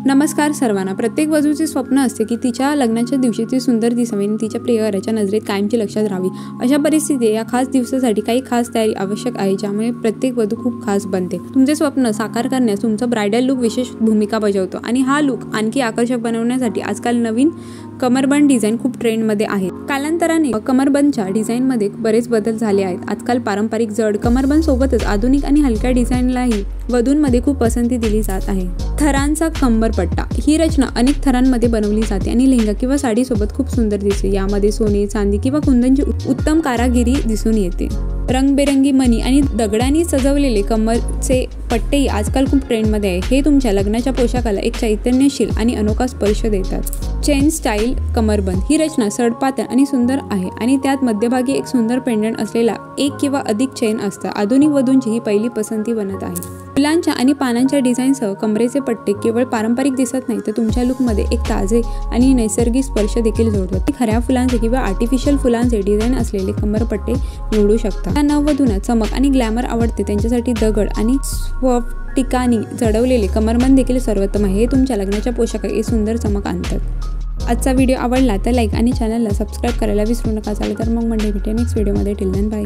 नमस्कार सर्वांना। प्रत्येक वधूचे स्वप्न असते की तिच्या लग्नाच्या दिवशी ती सुंदर दिसावी आणि तिच्या प्रियकराच्या नजरेत कायमची लक्षात राहावी। अशा परिस्थितीत या खास दिवसासाठी काही खास तयारी आवश्यक आहे, ज्यामुळे प्रत्येक वधू खूप खास बनते। तुमचे स्वप्न साकार करण्यास तुमचा ब्रायडल लुक विशेष भूमिका बजावतो आणि हा लुक आणखी आकर्षक बनवण्यासाठी आजकाल नवीन कमरबंद डिझाईन खूप ट्रेंडमध्ये आहे। कालांतराने कमरबंदच्या डिझाईनमध्ये बरेच बदल झाले आहेत। आजकाल पारंपरिक जड कमरबंद सोबतच आधुनिक आणि हलक्या डिझाईनलाही वधूंमध्ये खूप पसंती दिली जात आहे। थरांचा कंबरपट्टा ही रचना अनेक थरांमध्ये बनवली जाते आणि लेहंगा किंवा साडी सोबत खूप सुंदर दिसते। यामध्ये सोने, चांदी किंवा कुंदनची उत्तम कारागिरी दिसून येते। रंगबेरंगी मणी आणि दगडांनी सजवलेले कमरचे पट्टेही आजकाल खूप ट्रेंडमध्ये आहे। हे तुमच्या लग्नाच्या पोशाखाला एक चैतन्यशील आणि अनोखा स्पर्श देतात। चेन स्टाईल कमरबंद ही रचना सडपातळ आणि सुंदर आहे आणि त्यात मध्यभागी एक सुंदर पेंडंट असलेला एक किंवा अधिक चेन असतं। आधुनिक वधूंची ही पहिली पसंती बनत आहे। फुलांच्या आणि पानांच्या डिझाईनसह कमरेचे पट्टे केवळ पारंपरिक दिसत नाही, तर तुमच्या लुकमध्ये एक ताजे आणि नैसर्गिक स्पर्श देखील जोडतात। खऱ्या फुलांचे किंवा आर्टिफिशियल फुलांचे डिझाईन असलेले कमरपट्टे निवडू शकता। त्या नववधूंना चमक आणि ग्लॅमर आवडते, त्यांच्यासाठी दगड आणि स्फटिकांनी जडवलेले कमरबंद देखील सर्वोत्तम आहे। हे तुमच्या लग्नाच्या पोशाखात एक सुंदर चमक आणतात। आजचा व्हिडिओ आवडला तर लाईक आणि चॅनलला सबस्क्राईब करायला विसरू नका। चालेल तर मग मंडळी, भेटूया नेक्स्ट व्हिडिओमध्ये। Till then bye.